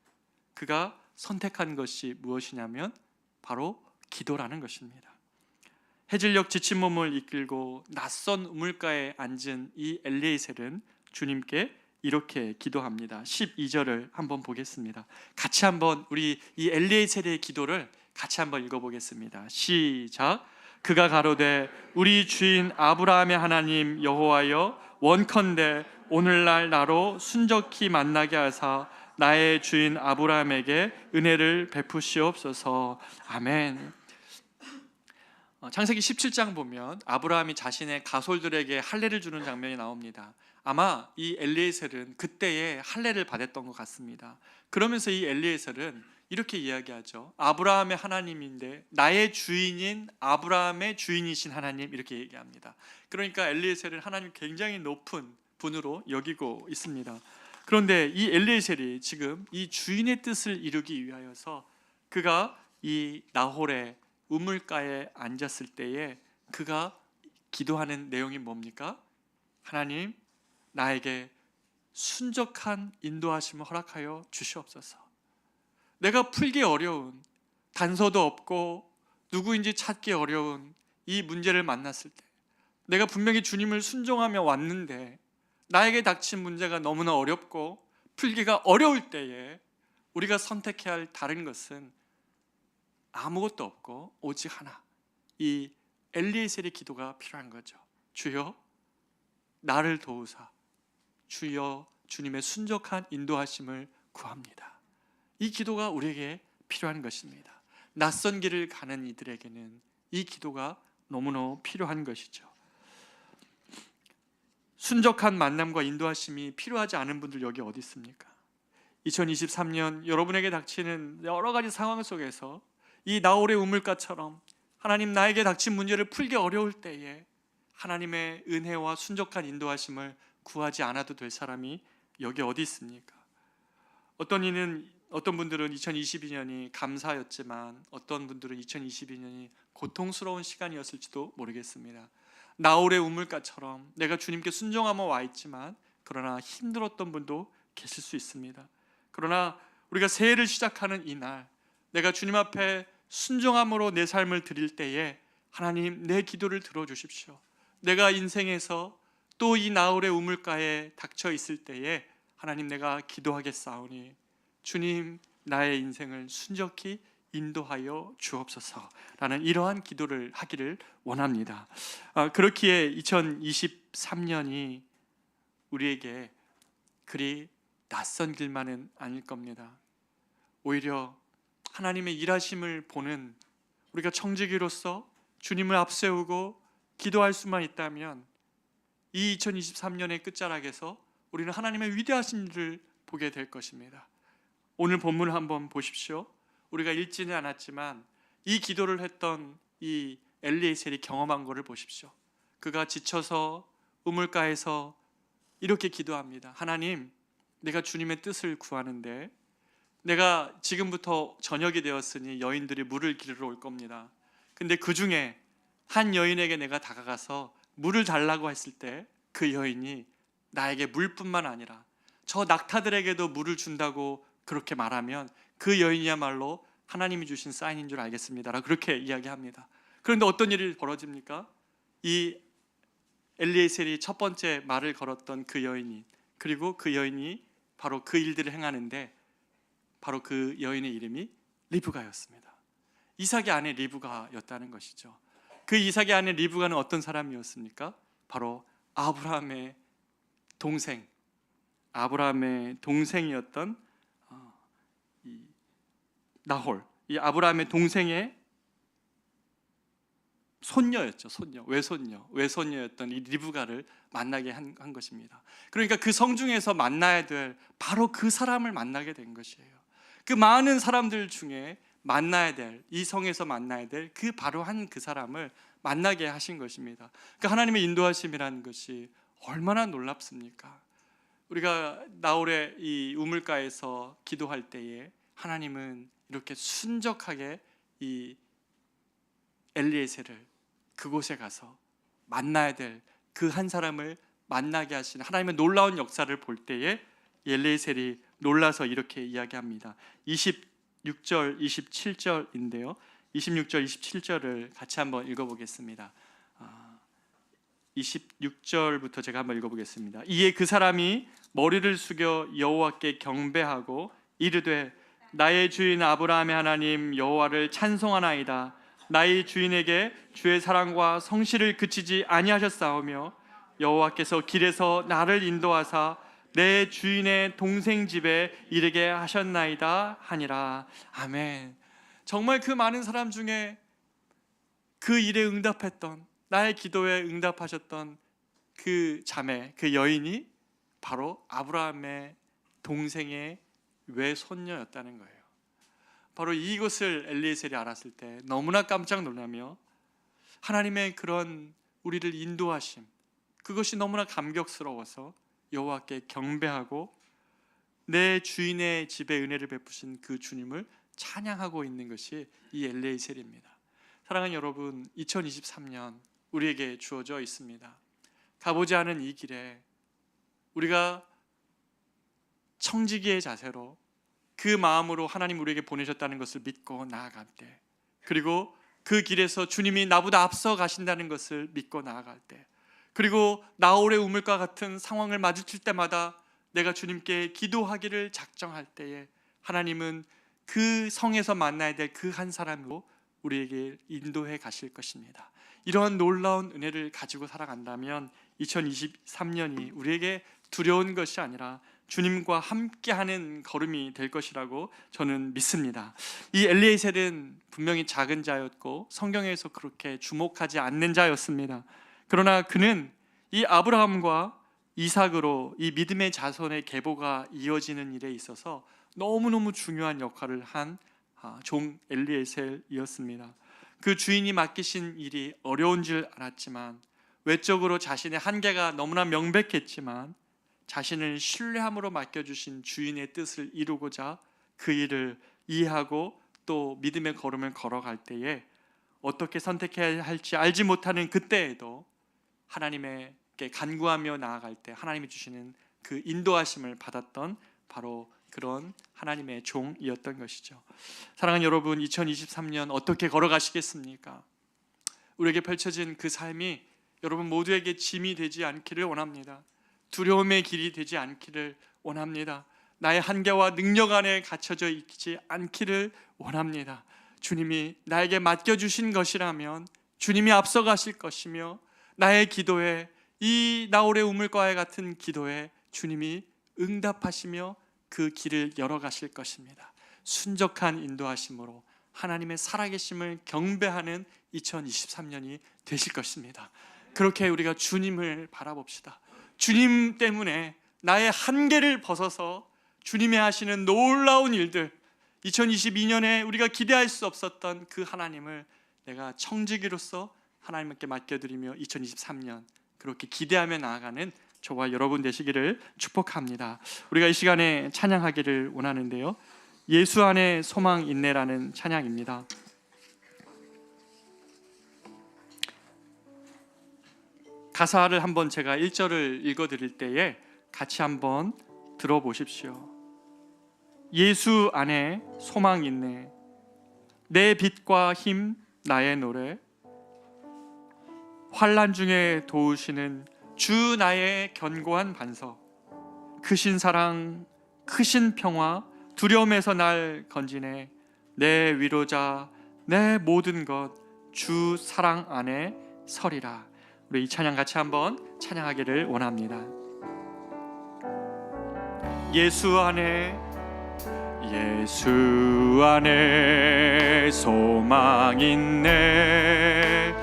그가 선택한 것이 무엇이냐면 바로 기도라는 것입니다. 해질녘 지친 몸을 이끌고 낯선 우물가에 앉은 이 엘리에셀은 주님께 이렇게 기도합니다. 12절을 한번 보겠습니다. 같이 한번 우리 이 엘리에셀의 기도를 같이 한번 읽어보겠습니다. 시작. 그가 가로되 우리 주인 아브라함의 하나님 여호와여, 원컨대 오늘날 나로 순적히 만나게 하사 나의 주인 아브라함에게 은혜를 베푸시옵소서. 아멘. 창세기 17장 보면 아브라함이 자신의 가솔들에게 할례를 주는 장면이 나옵니다. 아마 이 엘리에셀은 그때에 할례를 받았던 것 같습니다. 그러면서 이 엘리에셀은 이렇게 이야기하죠. 아브라함의 하나님인데 나의 주인인 아브라함의 주인이신 하나님, 이렇게 얘기합니다. 그러니까 엘리에셀은 하나님 굉장히 높은 분으로 여기고 있습니다. 그런데 이 엘리에셀이 지금 이 주인의 뜻을 이루기 위하여서 그가 이 나홀의 우물가에 앉았을 때에 그가 기도하는 내용이 뭡니까? 하나님, 나에게 순적한 인도하심을 허락하여 주시옵소서. 내가 풀기 어려운, 단서도 없고 누구인지 찾기 어려운 이 문제를 만났을 때, 내가 분명히 주님을 순종하며 왔는데 나에게 닥친 문제가 너무나 어렵고 풀기가 어려울 때에 우리가 선택해야 할 다른 것은 아무것도 없고 오직 하나, 이 엘리에셀의 기도가 필요한 거죠. 주여 나를 도우사, 주여 주님의 순적한 인도하심을 구합니다. 이 기도가 우리에게 필요한 것입니다. 낯선 길을 가는 이들에게는 이 기도가 너무나 필요한 것이죠. 순적한 만남과 인도하심이 필요하지 않은 분들 여기 어디 있습니까? 2023년 여러분에게 닥치는 여러 가지 상황 속에서 이 나홀의 우물가처럼 하나님, 나에게 닥친 문제를 풀기 어려울 때에 하나님의 은혜와 순적한 인도하심을 구하지 않아도 될 사람이 여기 어디 있습니까? 어떤 분들은 2022년이 감사였지만 어떤 분들은 2022년이 고통스러운 시간이었을지도 모르겠습니다. 나홀의 우물가처럼 내가 주님께 순종하며 와 있지만 그러나 힘들었던 분도 계실 수 있습니다. 그러나 우리가 새해를 시작하는 이날, 내가 주님 앞에 순종함으로 내 삶을 드릴 때에 하나님, 내 기도를 들어주십시오. 내가 인생에서 또 이 나홀의 우물가에 닥쳐 있을 때에 하나님, 내가 기도하겠사오니 주님, 나의 인생을 순적히 인도하여 주옵소서라는 이러한 기도를 하기를 원합니다. 그렇기에 2023년이 우리에게 그리 낯선 길만은 아닐 겁니다. 오히려 하나님의 일하심을 보는 우리가 청지기로서 주님을 앞세우고 기도할 수만 있다면 이 2023년의 끝자락에서 우리는 하나님의 위대하신 일을 보게 될 것입니다. 오늘 본문을 한번 보십시오. 우리가 읽지는 않았지만 이 기도를 했던 이 엘리에셀이 경험한 것을 보십시오. 그가 지쳐서 우물가에서 이렇게 기도합니다. 하나님, 내가 주님의 뜻을 구하는데 내가 지금부터 저녁이 되었으니 여인들이 물을 기르러 올 겁니다. 근데 그 중에 한 여인에게 내가 다가가서 물을 달라고 했을 때 그 여인이 나에게 물뿐만 아니라 저 낙타들에게도 물을 준다고 그렇게 말하면 그 여인이야말로 하나님이 주신 사인인 줄 알겠습니다. 그렇게 이야기합니다. 그런데 어떤 일이 벌어집니까? 이 엘리에셀이 첫 번째 말을 걸었던 그 여인이, 그리고 그 여인이 바로 그 일들을 행하는데 바로 그 여인의 이름이 리브가였습니다. 이삭의 아내 리브가였다는 것이죠. 그 이삭의 아내 리브가는 어떤 사람이었습니까? 바로 아브라함의 동생이었던 이 나홀, 이 아브라함의 동생의 손녀였죠. 외손녀였던 이 리브가를 만나게 한 것입니다. 그러니까 그 성중에서 만나야 될 바로 그 사람을 만나게 된 것이에요. 그 많은 사람들 중에 만나야 될, 이 성에서 만나야 될 그 바로 그 사람을 만나게 하신 것입니다. 그러니까 하나님의 인도하심이라는 것이 얼마나 놀랍습니까? 우리가 나홀의 이 우물가에서 기도할 때에 하나님은 이렇게 순적하게 이 엘리에셀을 그곳에 가서 만나야 될 그 한 사람을 만나게 하시는 하나님의 놀라운 역사를 볼 때에 엘리에셀이 놀라서 이렇게 이야기합니다. 26절, 27절인데요. 26절, 27절을 같이 한번 읽어보겠습니다. 26절부터 제가 한번 읽어보겠습니다. 이에 그 사람이 머리를 숙여 여호와께 경배하고 이르되 나의 주인 아브라함의 하나님 여호와를 찬송하나이다. 나의 주인에게 주의 사랑과 성실을 그치지 아니하셨사오며 여호와께서 길에서 나를 인도하사 내 주인의 동생 집에 이르게 하셨나이다 하니라. 아멘. 정말 그 많은 사람 중에 그 일에 응답했던, 나의 기도에 응답하셨던 그 자매, 그 여인이 바로 아브라함의 동생의 외손녀였다는 거예요. 바로 이것을 엘리에셀이 알았을 때 너무나 깜짝 놀라며 하나님의 그런 우리를 인도하심, 그것이 너무나 감격스러워서 여호와께 경배하고 내 주인의 집에 은혜를 베푸신 그 주님을 찬양하고 있는 것이 이 엘리에셀입니다. 사랑하는 여러분, 2023년 우리에게 주어져 있습니다. 가보지 않은 이 길에 우리가 청지기의 자세로 그 마음으로 하나님 우리에게 보내셨다는 것을 믿고 나아갈 때, 그리고 그 길에서 주님이 나보다 앞서 가신다는 것을 믿고 나아갈 때, 그리고 나홀의 우물과 같은 상황을 마주칠 때마다 내가 주님께 기도하기를 작정할 때에 하나님은 그 성에서 만나야 될 그 한 사람으로 우리에게 인도해 가실 것입니다. 이러한 놀라운 은혜를 가지고 살아간다면 2023년이 우리에게 두려운 것이 아니라 주님과 함께하는 걸음이 될 것이라고 저는 믿습니다. 이 엘리에셀은 분명히 작은 자였고 성경에서 그렇게 주목하지 않는 자였습니다. 그러나 그는 이 아브라함과 이삭으로 이 믿음의 자손의 계보가 이어지는 일에 있어서 너무너무 중요한 역할을 한 종 엘리에셀이었습니다. 그 주인이 맡기신 일이 어려운 줄 알았지만, 외적으로 자신의 한계가 너무나 명백했지만 자신을 신뢰함으로 맡겨주신 주인의 뜻을 이루고자 그 일을 이해하고 또 믿음의 걸음을 걸어갈 때에 어떻게 선택해야 할지 알지 못하는 그때에도 하나님께 간구하며 나아갈 때 하나님이 주시는 그 인도하심을 받았던 바로 그런 하나님의 종이었던 것이죠. 사랑하는 여러분, 2023년 어떻게 걸어가시겠습니까? 우리에게 펼쳐진 그 삶이 여러분 모두에게 짐이 되지 않기를 원합니다. 두려움의 길이 되지 않기를 원합니다. 나의 한계와 능력 안에 갇혀져 있지 않기를 원합니다. 주님이 나에게 맡겨주신 것이라면 주님이 앞서가실 것이며, 나의 기도에, 이 나홀의 우물과와 같은 기도에 주님이 응답하시며 그 길을 열어가실 것입니다. 순적한 인도하심으로 하나님의 살아계심을 경배하는 2023년이 되실 것입니다. 그렇게 우리가 주님을 바라봅시다. 주님 때문에 나의 한계를 벗어서 주님이 하시는 놀라운 일들, 2022년에 우리가 기대할 수 없었던 그 하나님을 내가 청지기로서 하나님께 맡겨드리며 2023년 그렇게 기대하며 나아가는 저와 여러분 되시기를 축복합니다. 우리가 이 시간에 찬양하기를 원하는데요, 예수 안에 소망 있네라는 찬양입니다. 가사를 한번 제가 1절을 읽어드릴 때에 같이 한번 들어보십시오. 예수 안에 소망 있네, 내 빛과 힘 나의 노래, 환난 중에 도우시는 주 나의 견고한 반석, 크신 사랑 크신 평화 두려움에서 날 건지네, 내 위로자 내 모든 것 주 사랑 안에 서리라. 우리 이 찬양 같이 한번 찬양하기를 원합니다. 예수 안에, 예수 안에 소망 있네,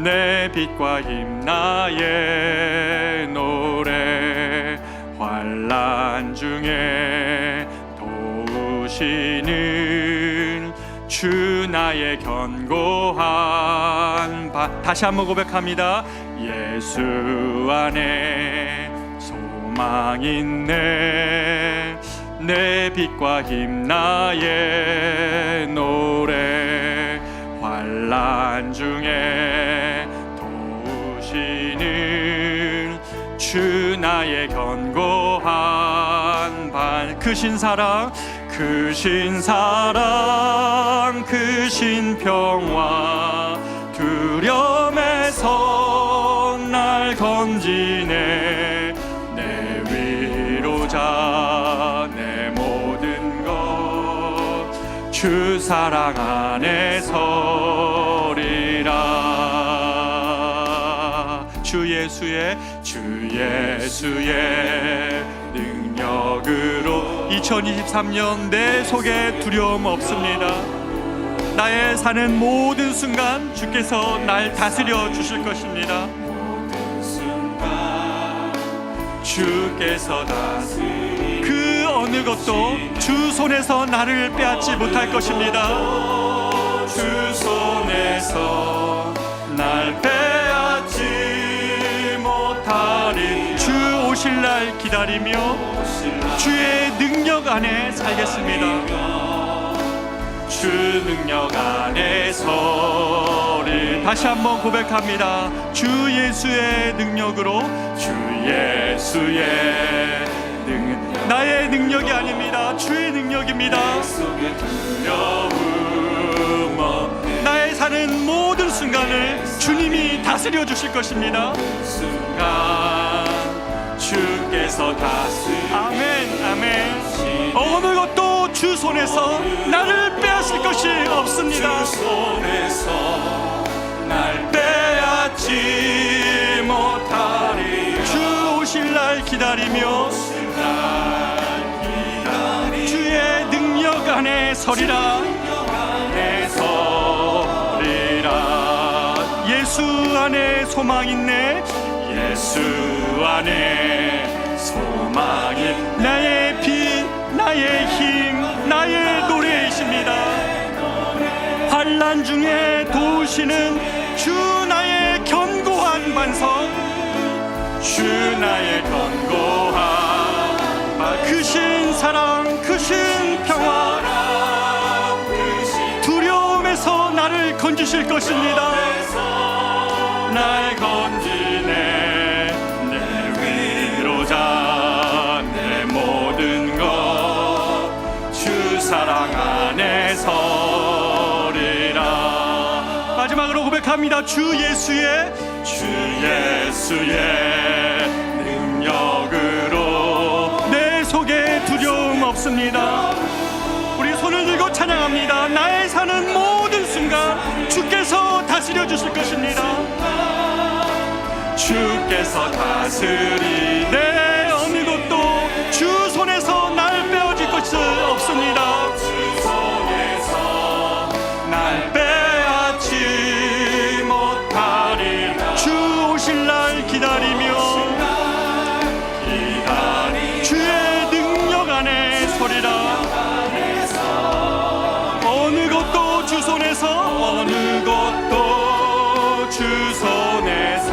내 빛과 힘 나의 노래, 환난 중에 도우시는 주 나의 견고한 다시 한번 고백합니다. 예수 안에 소망 있네, 내 빛과 힘 나의 노래, 환난 중에 도우시는 주 나의 견고한 반, 크신 사랑 크신 사랑 크신 평화 두려움에서 날 건지네, 내 위로자 내 모든 것 주 사랑 안에 서리라. 주 예수의 능력으로 2023년 내 속에 두려움 없습니다. 나의 사는 모든 순간 주께서 날 다스려 주실 것입니다. 주께서 그 어느 것도 주 손에서 나를 빼앗지 못할 것입니다. 주 손에서 날 빼앗지 못하리. 주 오실 날 기다리며 주의 능력 안에 살겠습니다. 주 능력 안에 서리. 다시 한번 고백합니다. 주 예수의 능력으로, 주 예수의 나의 능력이 아닙니다. 주의 능력입니다. 나의 사는 모든 순간을 주님이 다스려 주실 것입니다. 주께서 아멘 아멘. 어느 것도 주 손에서 나를 빼앗을 것이 없습니다. 주 손에서 날 빼앗지 못하리. 주 오실 날 기다리며 주의 능력 안에 서리라. 예수 안에 소망 있네. 예수 안에 소망이 나의 빛 나의 힘 나의 노래이십니다. 환난 중에 도우시는 주 나의 견고한 반석, 주 나의 견고한 크신 사랑 크신 평화 두려움에서 나를 건지실 것입니다. 날 건지네 내 위로자 내 모든 것 주 사랑 안에 서리라. 마지막으로 고백합니다. 주 예수의 능력으로 내 속에 두려움 없습니다. 우리 손을 들고 찬양합니다. 나의 사는 모든 주실 것입니다. 주께서 다스리네. 어느 것도 주 손에서 날 빼어질 것이 없습니다. 날 빼앗지 못하리. 주 오실 날 기다리며 주의 능력 안에 서리라. 어느 것도 주 손에서, 어느 것도 주 손에서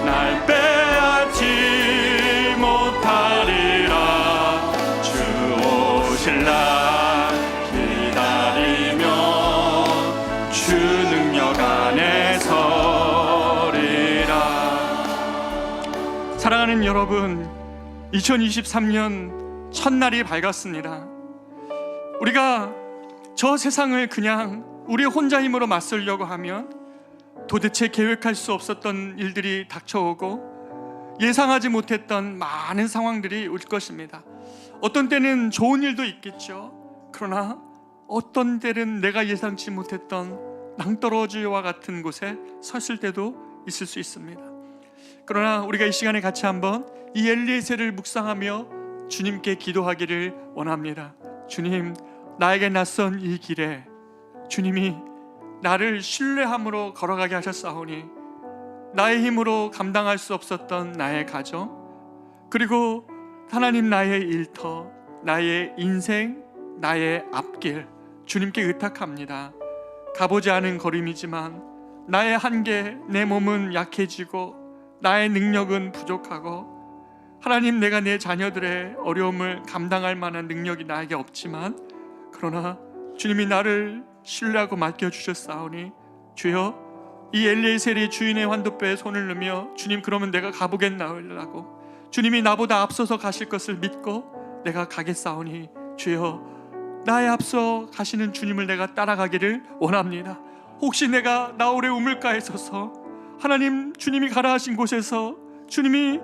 날 빼앗지 못하리라. 주 오실 날 기다리며 주 능력 안에 서리라. 사랑하는 여러분, 2023년 첫날이 밝았습니다. 우리가 저 세상을 그냥 우리 혼자 힘으로 맞서려고 하면 도대체 계획할 수 없었던 일들이 닥쳐오고 예상하지 못했던 많은 상황들이 올 것입니다. 어떤 때는 좋은 일도 있겠죠. 그러나 어떤 때는 내가 예상치 못했던 낭떠러지와 같은 곳에 섰을 때도 있을 수 있습니다. 그러나 우리가 이 시간에 같이 한번 이 엘리에셀을 묵상하며 주님께 기도하기를 원합니다. 주님, 나에게 낯선 이 길에 주님이 나를 신뢰함으로 걸어가게 하셨사오니 나의 힘으로 감당할 수 없었던 나의 가정, 그리고 하나님 나의 일터, 나의 인생, 나의 앞길 주님께 의탁합니다. 가보지 않은 걸음이지만 나의 한계, 내 몸은 약해지고 나의 능력은 부족하고 하나님, 내가 내 자녀들의 어려움을 감당할 만한 능력이 나에게 없지만 그러나 주님이 나를 신뢰하고 맡겨주셨사오니 주여, 이 엘리에셀이 주인의 환도뼈에 손을 넣으며 주님, 그러면 내가 가보겠나이라고 주님이 나보다 앞서서 가실 것을 믿고 내가 가겠사오니 주여, 나의 앞서 가시는 주님을 내가 따라가기를 원합니다. 혹시 내가 나홀의 우물가에 서서 하나님, 주님이 가라 하신 곳에서 주님이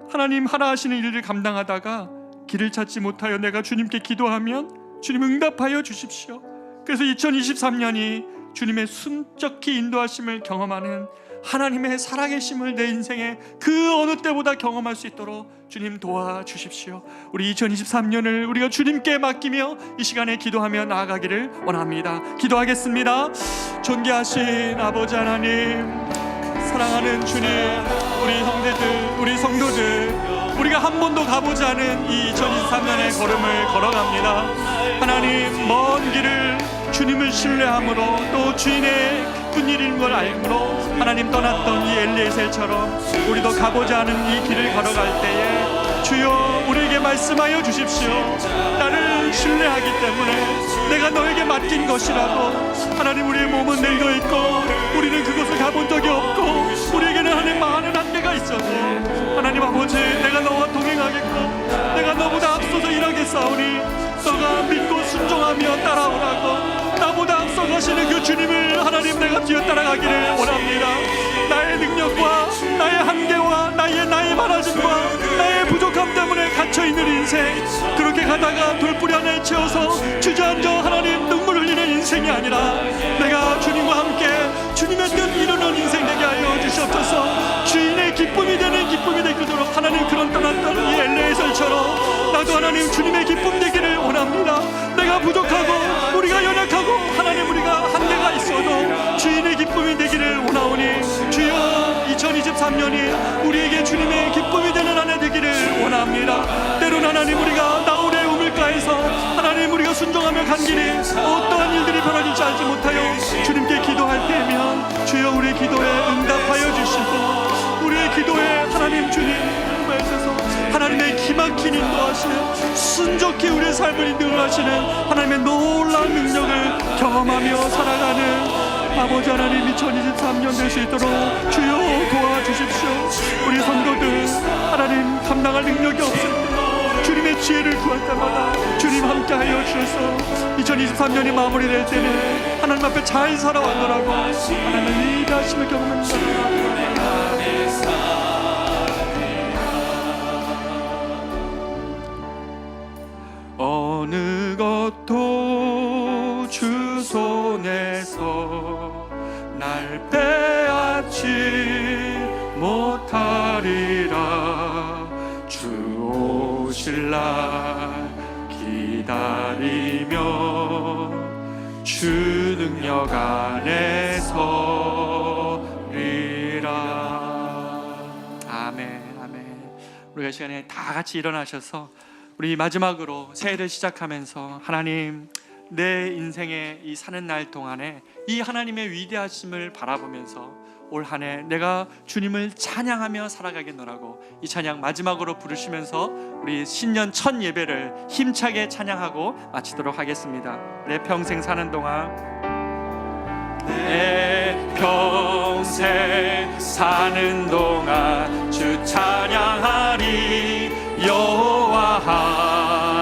하나님 하라 하시는 일을 감당하다가 길을 찾지 못하여 내가 주님께 기도하면 주님 응답하여 주십시오. 그래서 2023년이 주님의 순적히 인도하심을 경험하는 하나님의 살아계심을 내 인생에 그 어느 때보다 경험할 수 있도록 주님 도와주십시오. 우리 2023년을 우리가 주님께 맡기며 이 시간에 기도하며 나아가기를 원합니다. 기도하겠습니다. 존귀하신 아버지 하나님, 사랑하는 주님, 우리 형제들, 우리 성도들, 우리가 한 번도 가보지 않은 이 2023년의 걸음을 걸어갑니다. 하나님, 먼 길을 주님을 신뢰함으로 또 주인의 기쁜 일인 걸 알므로 하나님 떠났던 이 엘리에셀처럼 우리도 가보지 않은 이 길을 걸어갈 때에 주여, 우리에게 말씀하여 주십시오. 나를 신뢰하기 때문에 내가 너에게 맡긴 것이라도 하나님, 우리의 몸은 늙어 있고 우리는 그곳을 가본 적이 없고 우리에게는 하나님 많은 한계가 있어도 하나님 아버지, 내가 너와 동행하겠고 내가 너보다 앞서서 일하겠사오니 너가 믿고 순종하며 따라오라고 나보다 앞서 가시는 그 주님을 하나님, 내가 뒤어 따라가기를 원합니다. 나의 능력과 나의 한계와 나의 많아짐과 나의 부족함 때문에 갇혀있는 인생, 그렇게 가다가 돌뿌리 하나에 채워서 주저앉아 하나님 눈물 흘리는 인생이 아니라 내가 주님과 함께 주님의 뜻 이루는 인생 되게 하여 주시옵소서. 주인의 기쁨이 되는 기쁨이 되도록 하나님, 그런 떠났던 이 엘리에셀처럼 나도 하나님 주님의 기쁨 되기를 원합니다. 내가 부족하고 우리가 연약하고 하나님, 우리가 한계가 있어도 주인의 기쁨이 되기를 원하오니 주여, 2023년이 우리에게 주님의 기쁨이 되는 한 해 되기를 원합니다. 때론 하나님, 우리가 나홀의 우물가에서 하나님, 우리가 순종하며 간 길이 어떠한 일들이 벌어질지 알지 못하여 주님께 기도할 때면 주여, 우리의 기도에 응답하여 주시고 우리의 기도에 하나님 주님 말씀에서 하나님의 기막힌 인도하시는 순적히 우리의 삶을 인도하시는 하나님의 놀라운 능력을 경험하며 살아가는 아버지 하나님, 2023년 될 수 있도록 주여 도와주십시오. 우리 성도들 하나님, 감당할 능력이 없을 때 주님의 지혜를 구할 때마다 주님 함께하여 주셔서 2023년이 마무리될 때는 하나님 앞에 잘 살아왔더라고 하나님의 위대하심을 경험합니다. 어느 것도 주 손에서 날 빼앗지 못하리라. 주 오실 날 기다리며 주 능력 안에 서리라. 아멘, 아멘. 우리가 시간에 다 같이 일어나셔서 우리 마지막으로 새해를 시작하면서 하나님, 내 인생의 이 사는 날 동안에 이 하나님의 위대하심을 바라보면서 올 한 해 내가 주님을 찬양하며 살아가겠노라고 이 찬양 마지막으로 부르시면서 우리 신년 첫 예배를 힘차게 찬양하고 마치도록 하겠습니다. 내 평생 사는 동안, 내 평생 사는 동안 주 찬양하리. 여호와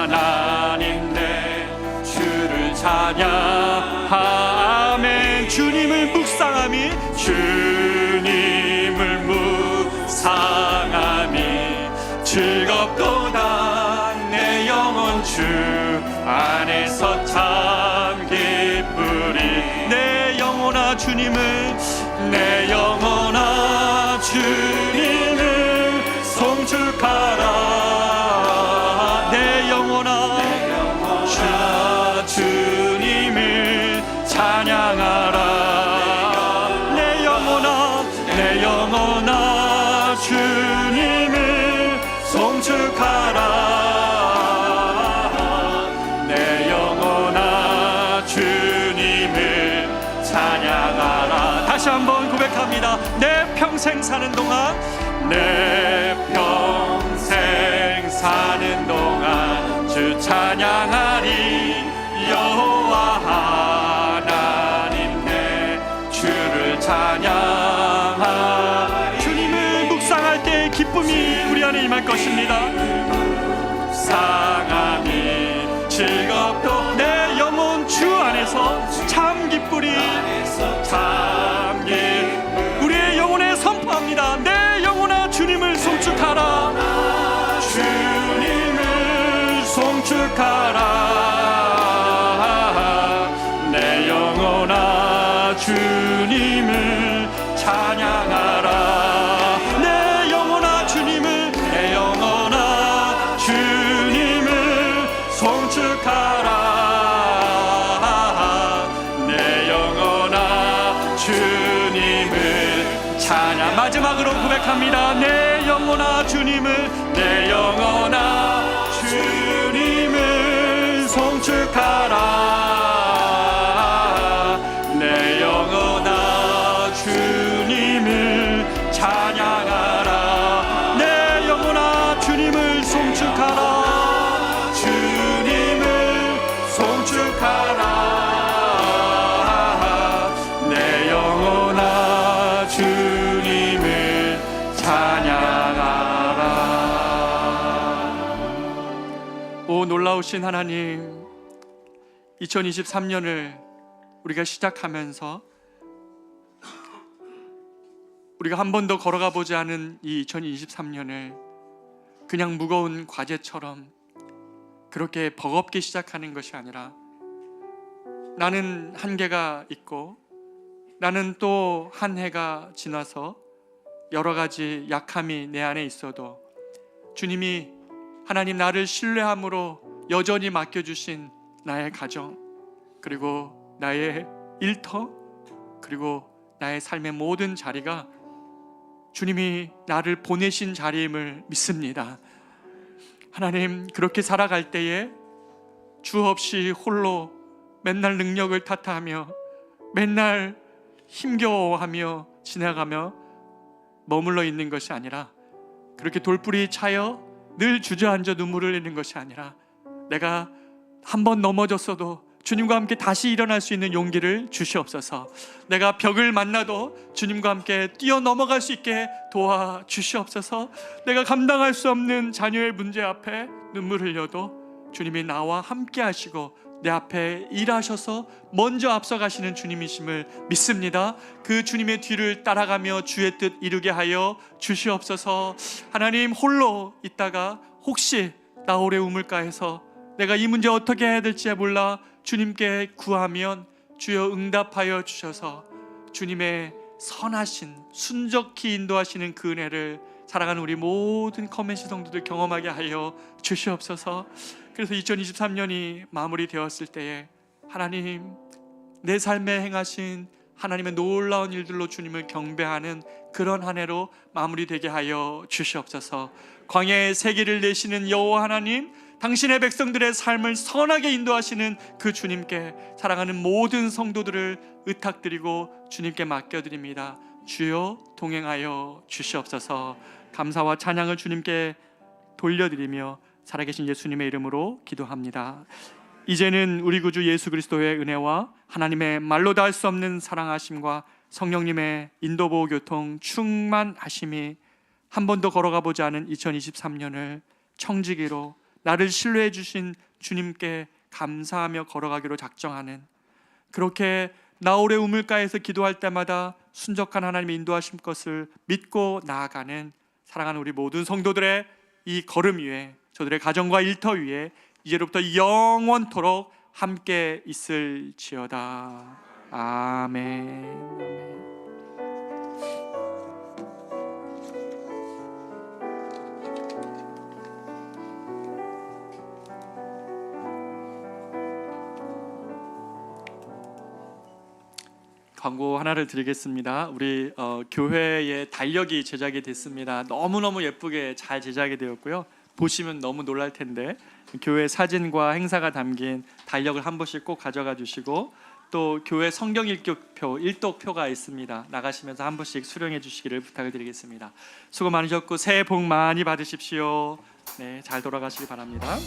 하나님 내 주를 찬양하면 주님을 묵상함이, 주님을 묵상함이 즐겁도다. 내 영혼 주 안에서 참 기쁘리. 내 영혼아 주님을, 내 영혼아 주님을 송축하라. 내 영혼아 주님을 찬양하라. 내 영혼아 주님을 송축하라. 내 영혼아 주님을 찬양하라. 다시 한번 고백합니다. 내 평생 사는 동안, 내 평생 사는 동안 주 찬양하리. 여호와 하나님 내 주를 찬양하리. 주님을 묵상할 때 기쁨이 우리 안에 임할 것입니다. 묵상함이 즐겁도. 내 영혼 주 안에서 참 기쁘리. 참 기쁘리. 우리의 영혼에 선포합니다. 내 영혼아 주님을 송축하라. 주님을 송축하라. 내 영혼아 주님을 찬양하라. 내 영혼아 주님을, 내 영혼아 주님을 송축하라. 내 영혼아 주님을 찬양. 마지막으로 고백합니다. 내 영혼아 주님을, 내 영혼아 주님을 송축하라. 내 영혼아 주님을 찬양하라. 내 영혼아 주님을 송축하라. 주님을 송축하라. 내 영혼아 주님을 찬양하라. 오 놀라우신 하나님, 2023년을 우리가 시작하면서 우리가 한 번도 걸어가 보지 않은 이 2023년을 그냥 무거운 과제처럼 그렇게 버겁게 시작하는 것이 아니라, 나는 한계가 있고 나는 또 한 해가 지나서 여러 가지 약함이 내 안에 있어도 주님이 하나님 나를 신뢰함으로 여전히 맡겨주신 나의 가정, 그리고 나의 일터, 그리고 나의 삶의 모든 자리가 주님이 나를 보내신 자리임을 믿습니다. 하나님, 그렇게 살아갈 때에 주 없이 홀로 맨날 능력을 탓하며 맨날 힘겨워하며 지나가며 머물러 있는 것이 아니라, 그렇게 돌뿌리 차여 늘 주저앉아 눈물을 흘리는 것이 아니라, 내가 한번 넘어졌어도 주님과 함께 다시 일어날 수 있는 용기를 주시옵소서. 내가 벽을 만나도 주님과 함께 뛰어 넘어갈 수 있게 도와주시옵소서. 내가 감당할 수 없는 자녀의 문제 앞에 눈물 흘려도 주님이 나와 함께 하시고 내 앞에 일하셔서 먼저 앞서가시는 주님이심을 믿습니다. 그 주님의 뒤를 따라가며 주의 뜻 이루게 하여 주시옵소서. 하나님, 홀로 있다가 혹시 나 오래 우물까 해서 내가 이 문제 어떻게 해야 될지 몰라 주님께 구하면 주여 응답하여 주셔서 주님의 선하신 순적히 인도하시는 그 은혜를 살아가는 우리 모든 커맨시 성도들 경험하게 하여 주시옵소서. 그래서 2023년이 마무리되었을 때에 하나님, 내 삶에 행하신 하나님의 놀라운 일들로 주님을 경배하는 그런 한 해로 마무리되게 하여 주시옵소서. 광야의 세계를 내시는 여호와 하나님, 당신의 백성들의 삶을 선하게 인도하시는 그 주님께 사랑하는 모든 성도들을 의탁드리고 주님께 맡겨드립니다. 주여 동행하여 주시옵소서. 감사와 찬양을 주님께 돌려드리며 살아계신 예수님의 이름으로 기도합니다. 이제는 우리 구주 예수 그리스도의 은혜와 하나님의 말로 다 할 수 없는 사랑하심과 성령님의 인도보호 교통 충만하심이 한 번도 걸어가 보지 않은 2023년을 청지기로 나를 신뢰해 주신 주님께 감사하며 걸어가기로 작정하는, 그렇게 나홀의 우물가에서 기도할 때마다 순적한 하나님의 인도하심 것을 믿고 나아가는 사랑하는 우리 모든 성도들의 이 걸음 위에, 저들의 가정과 일터 위에 이제로부터 영원토록 함께 있을지어다. 아멘. 광고 하나를 드리겠습니다. 우리 교회의 달력이 제작이 됐습니다. 너무너무 예쁘게 잘 제작이 되었고요. 보시면 너무 놀랄 텐데 교회 사진과 행사가 담긴 달력을 한 번씩 꼭 가져가 주시고, 또 교회 성경 읽기표 일독표가 있습니다. 나가시면서 한 번씩 수령해 주시기를 부탁을 드리겠습니다. 수고 많으셨고 새해 복 많이 받으십시오. 네, 잘 돌아가시기 바랍니다.